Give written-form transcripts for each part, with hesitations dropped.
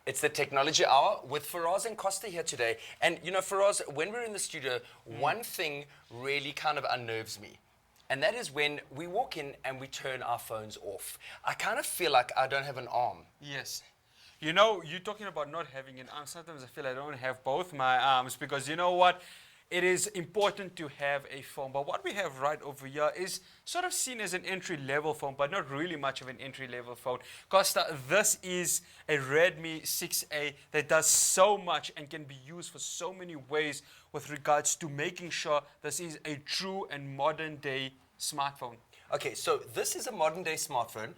It's the Technology Hour with Faraz and Costa here today. And, you know, Faraz, when we're in the studio, one thing really kind of unnerves me. And that is when we walk in and we turn our phones off. I kind of feel like I don't have an arm. Yes. You know, you're talking about not having an arm. Sometimes I feel I don't have both my arms because you know what? It is important to have a phone. But what we have right over here is sort of seen as an entry-level phone, but not really much of an entry-level phone. Costa, this is a Redmi 6A that does so much and can be used for so many ways with regards to making sure this is a true and modern-day smartphone. Okay, so this is a modern-day smartphone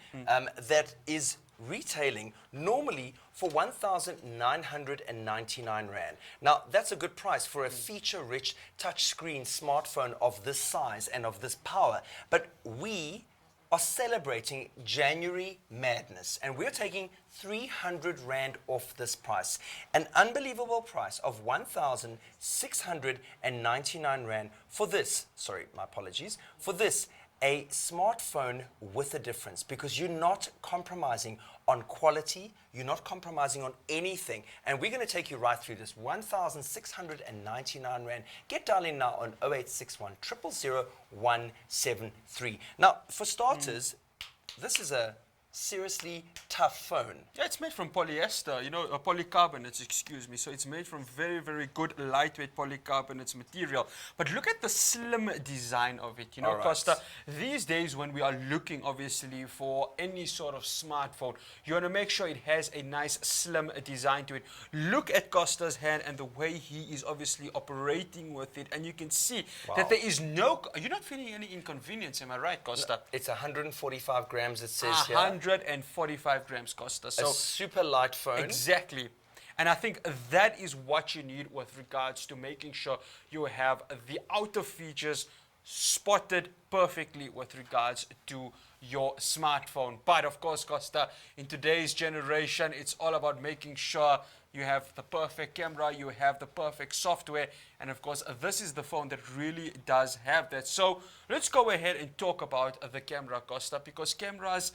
that is retailing normally for 1,999 Rand. Now, that's a good price for a feature-rich touchscreen smartphone of this size and of this power. But we are celebrating January madness, and we're taking 300 Rand off this price. An unbelievable price of 1,699 Rand for this, sorry, my apologies, for this, a smartphone with a difference, because you're not compromising on quality, you're not compromising on anything. And we're going to take you right through this. 1,699 Rand. Get dialing now on 0861 000 173. Now, for starters, this is a seriously tough phone. Yeah, it's made from polyester, you know, polycarbonates, excuse me. So it's made from very, very good lightweight polycarbonates material. But look at the slim design of it, you know, Costa. These days when we are looking, obviously, for any sort of smartphone, you want to make sure it has a nice slim design to it. Look at Costa's hand and the way he is obviously operating with it. And you can see that there is no, you're not feeling any inconvenience, am I right, Costa? No, it's 145 grams, it says here. 145 grams, Costa. So a super light phone. Exactly. And I think that is what you need with regards to making sure you have the outer features spotted perfectly with regards to your smartphone. But of course, Costa, in today's generation, it's all about making sure you have the perfect camera, you have the perfect software, and of course, this is the phone that really does have that. So let's go ahead and talk about the camera, Costa, because cameras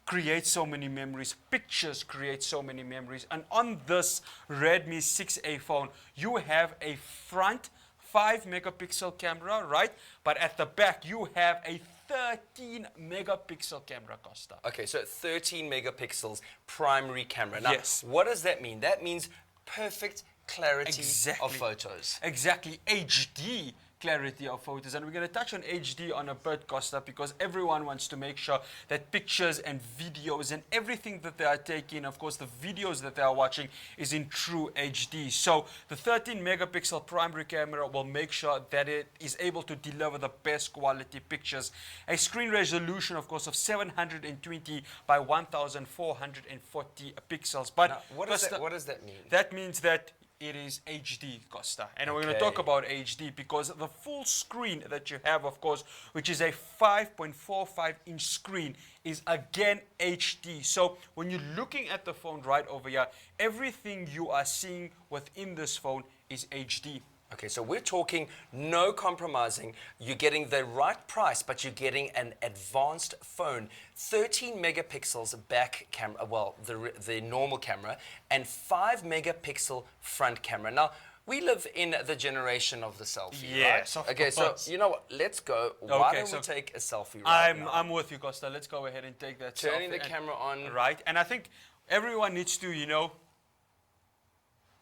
create so many memories, pictures create so many memories, and on this Redmi 6A phone, you have a front 5 megapixel camera, right? But at the back, you have a 13 megapixel camera, Costa. Okay, so 13 megapixels primary camera. Now, yes. What does that mean? That means perfect clarity of photos. Exactly, HD clarity of photos, and we're going to touch on HD on a bit, Costa, because everyone wants to make sure that pictures and videos and everything that they are taking, of course the videos that they are watching, is in true HD. So the 13 megapixel primary camera will make sure that it is able to deliver the best quality pictures. A screen resolution, of course, of 720 by 1440 pixels. But now, what does that mean? That means that it is HD, Costa. And we're going to talk about HD because the full screen that you have, of course, which is a 5.45-inch screen, is again HD. So when you're looking at the phone right over here, everything you are seeing within this phone is HD. Okay, so we're talking no compromising. You're getting the right price, but you're getting an advanced phone. 13 megapixels back camera, well, the normal camera, and 5 megapixel front camera. Now, we live in the generation of the selfie, yes, right? Okay, so you know what? Let's go. Why don't we take a selfie right now? I'm with you, Costa. Let's go ahead and take that selfie. Turning the camera on. Right, and I think everyone needs to, you know,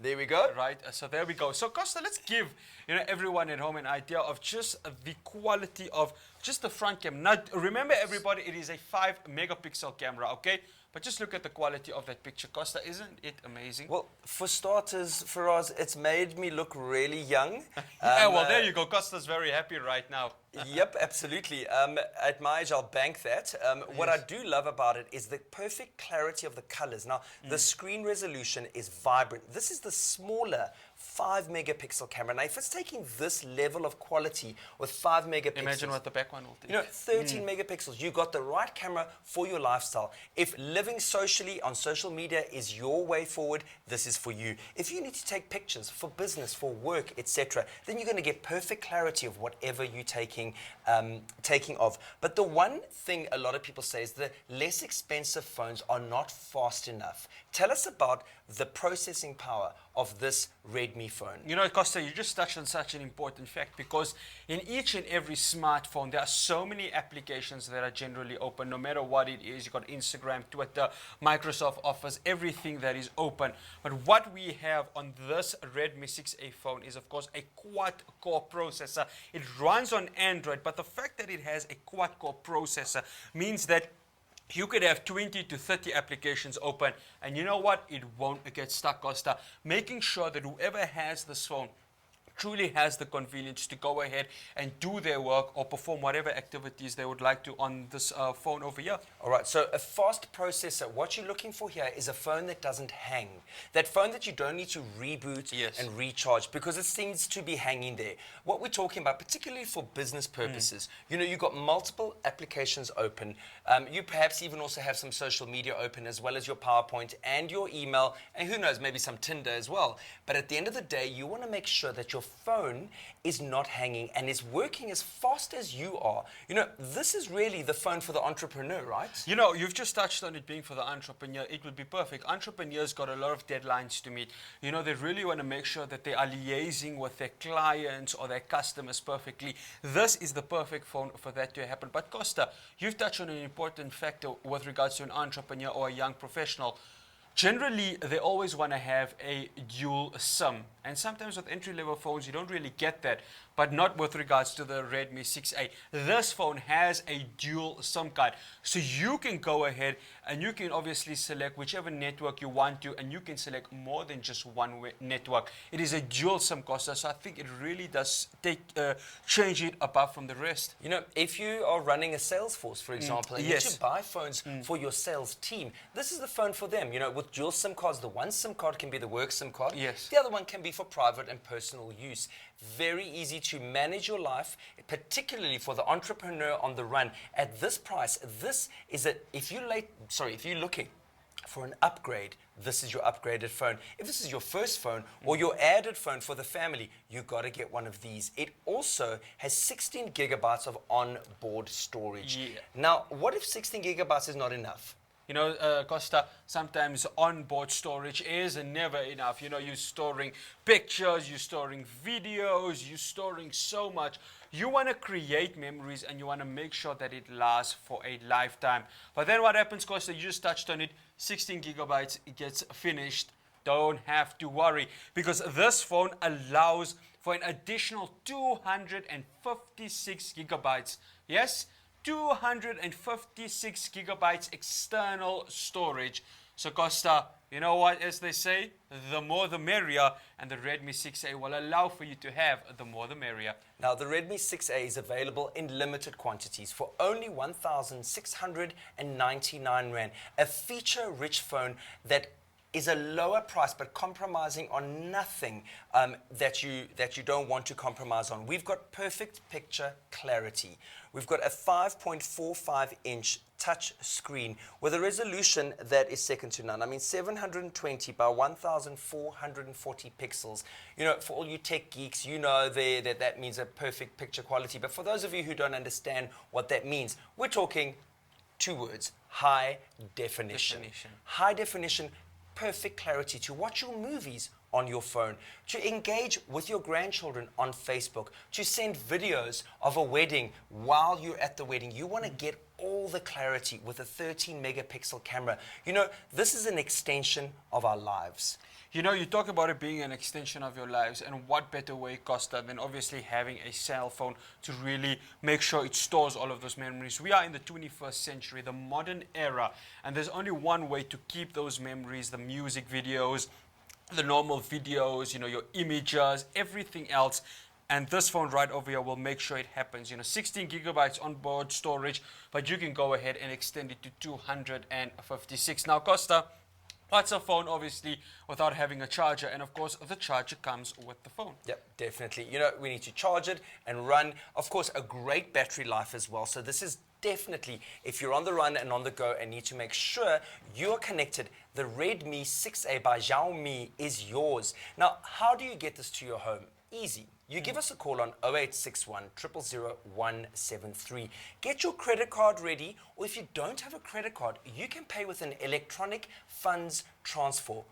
there we go. Right, so there we go. So Costa, let's give everyone at home an idea of just the quality of just the front camera. Now, remember everybody, it is a 5 megapixel camera, okay? But just look at the quality of that picture, Costa. Isn't it amazing? Well, for starters, Faraz, it's made me look really young. Yeah, well, there you go. Costa's very happy right now. Yep, absolutely. At my age, I'll bank that. What I do love about it is the perfect clarity of the colors. Now, the screen resolution is vibrant. This is the smaller 5 megapixel camera. Now, if it's taking this level of quality with 5 megapixels... Imagine what the back one will do. You know, 13 megapixels. You got the right camera for your lifestyle. If living socially on social media is your way forward, this is for you. If you need to take pictures for business, for work, etc., then you're going to get perfect clarity of whatever you're taking of. But the one thing a lot of people say is the less expensive phones are not fast enough. tell us about the processing power of this Redmi phone. You know, Costa, you just touched on such an important fact, because in each and every smartphone, there are so many applications that are generally open, no matter what it is. You've got Instagram, Twitter, Microsoft Office, everything that is open. But what we have on this Redmi 6A phone is, of course, a quad-core processor. It runs on Android, but the fact that it has a quad-core processor means that you could have 20 to 30 applications open, and you know what? It won't get stuck, Costa. Making sure that whoever has this phone truly has the convenience to go ahead and do their work or perform whatever activities they would like to on this phone over here. All right, so a fast processor. What you're looking for here is a phone that doesn't hang. That phone that you don't need to reboot and recharge, because it seems to be hanging there. What we're talking about, particularly for business purposes, you know, you've got multiple applications open. You perhaps even also have some social media open, as well as your PowerPoint and your email, and who knows, maybe some Tinder as well. But at the end of the day, you want to make sure that your phone is not hanging and is working as fast as you are. You know, this is really the phone for the entrepreneur, right? You know, you've just touched on it being for the entrepreneur. It would be perfect. Entrepreneurs got a lot of deadlines to meet. You know, they really want to make sure that they are liaising with their clients or their customers perfectly. This is the perfect phone for that to happen. But Costa, you've touched on an important factor with regards to an entrepreneur or a young professional. Generally, they always want to have a dual SIM. And sometimes with entry-level phones, you don't really get that. But not with regards to the Redmi 6A. This phone has a dual SIM card. So you can go ahead and you can obviously select whichever network you want to, and you can select more than just one network. It is a dual SIM, Costa, so I think it really does change it apart from the rest. You know, if you are running a sales force, for example, and you need to buy phones for your sales team, this is the phone for them. You know, with dual SIM cards, the one SIM card can be the work SIM card. Yes. The other one can be for private and personal use. Very easy to manage your life, particularly for the entrepreneur on the run. At this price, this is if you're looking for an upgrade, this is your upgraded phone. If this is your first phone or your added phone for the family, you got to get one of these. It also has 16 gigabytes of onboard storage. Yeah. Now, what if 16 gigabytes is not enough? You know, Costa, sometimes onboard storage is never enough. You know, you're storing pictures, you're storing videos, you're storing so much. You want to create memories and you want to make sure that it lasts for a lifetime. But then what happens, Costa, you just touched on it, 16 gigabytes, it gets finished. Don't have to worry, because this phone allows for an additional 256 gigabytes. Yes? 256 gigabytes external storage. So Costa, you know what, as they say, the more the merrier, and the Redmi 6A will allow for you to have the more the merrier. Now, the Redmi 6A is available in limited quantities for only 1,699 Rand, a feature-rich phone that is a lower price, but compromising on nothing that you don't want to compromise on. We've got perfect picture clarity. We've got a 5.45-inch touch screen with a resolution that is second to none. I mean, 720 by 1,440 pixels. You know, for all you tech geeks, you know that means a perfect picture quality. But for those of you who don't understand what that means, we're talking two words: high definition. High definition, perfect clarity to watch your movies on your phone, to engage with your grandchildren on Facebook, to send videos of a wedding while you're at the wedding. You want to get all the clarity with a 13 megapixel camera. You know, this is an extension of our lives. You know, you talk about it being an extension of your lives, and what better way, Costa, than obviously having a cell phone to really make sure it stores all of those memories. We are in the 21st century, the modern era, and there's only one way to keep those memories, the music videos, the normal videos, you know, your images, everything else. And this phone right over here will make sure it happens. You know, 16 gigabytes onboard storage, but you can go ahead and extend it to 256. Now, Costa, what's a phone, obviously, without having a charger? And, of course, the charger comes with the phone. Yep, definitely. You know, we need to charge it and run, of course, a great battery life as well. So this is definitely, if you're on the run and on the go and need to make sure you're connected, the Redmi 6A by Xiaomi is yours. Now, how do you get this to your home? Easy. You give us a call on 0861 000 173. Get your credit card ready, or if you don't have a credit card, you can pay with an electronic funds transfer.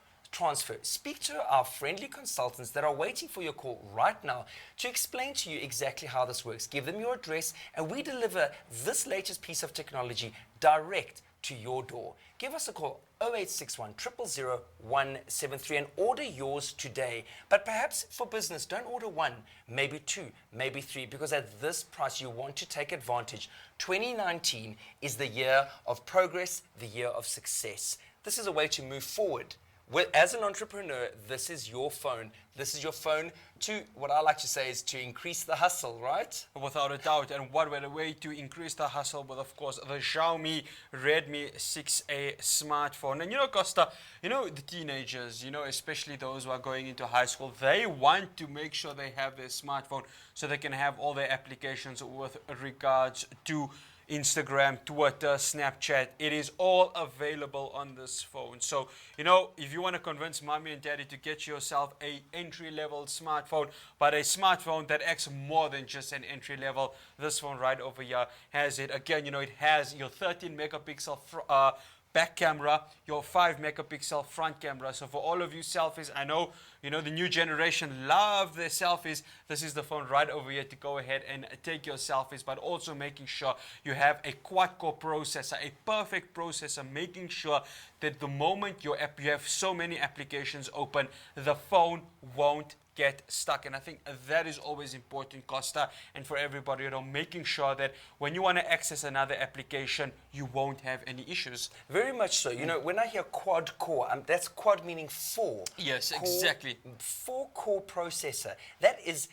Speak to our friendly consultants that are waiting for your call right now to explain to you exactly how this works. Give them your address, and we deliver this latest piece of technology direct to your door. Give us a call 0861 000 173 and order yours today. But perhaps for business, don't order one, maybe two, maybe three, because at this price you want to take advantage. 2019 is the year of progress, the year of success. This is a way to move forward. As an entrepreneur, this is your phone. This is your phone to, what I like to say is to increase the hustle, right? Without a doubt. And what better way to increase the hustle with, of course, the Xiaomi Redmi 6A smartphone. And Costa, the teenagers, especially those who are going into high school, they want to make sure they have their smartphone so they can have all their applications with regards to Instagram, Twitter, Snapchat. It is all available on this phone. So, if you want to convince mommy and daddy to get yourself a entry-level smartphone, but a smartphone that acts more than just an entry-level, this phone right over here has it. Again, it has your 13 megapixel back camera, your 5 megapixel front camera. So for all of you selfies, I know, the new generation love their selfies. This is the phone right over here to go ahead and take your selfies, but also making sure you have a quad-core processor, a perfect processor, making sure that the moment you have so many applications open, the phone won't get stuck. And I think that is always important, Costa, and for everybody, making sure that when you want to access another application, you won't have any issues. Very much so. When I hear quad core, that's quad meaning four. Yes, core, exactly. 4-core processor. That is,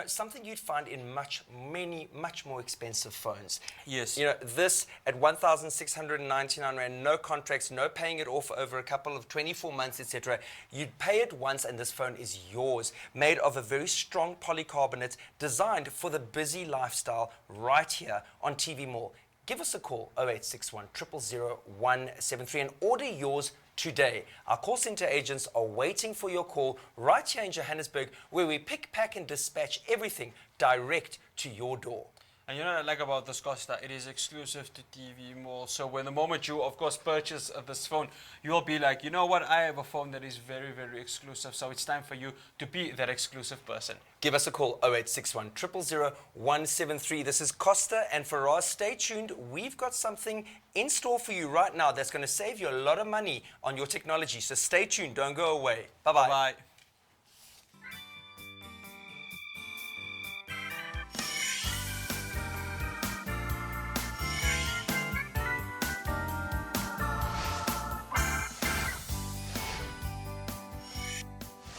something you'd find in much more expensive phones. Yes. This at 1,699 Rand, no contracts, no paying it off over a couple of 24 months, etc. You'd pay it once and this phone is yours, made of a very strong polycarbonate, designed for the busy lifestyle right here on TV Mall. Give us a call, 0861 000 173, and order yours today. Our call center agents are waiting for your call right here in Johannesburg, where we pick, pack, and dispatch everything direct to your door. And what I like about this, Costa, it is exclusive to TV Mall. So when the moment you, of course, purchase this phone, you'll be like, what, I have a phone that is very, very exclusive. So it's time for you to be that exclusive person. Give us a call, 0861 000 173. This is Costa and Faraz. Stay tuned. We've got something in store for you right now that's going to save you a lot of money on your technology. So stay tuned. Don't go away. Bye-bye. Bye-bye.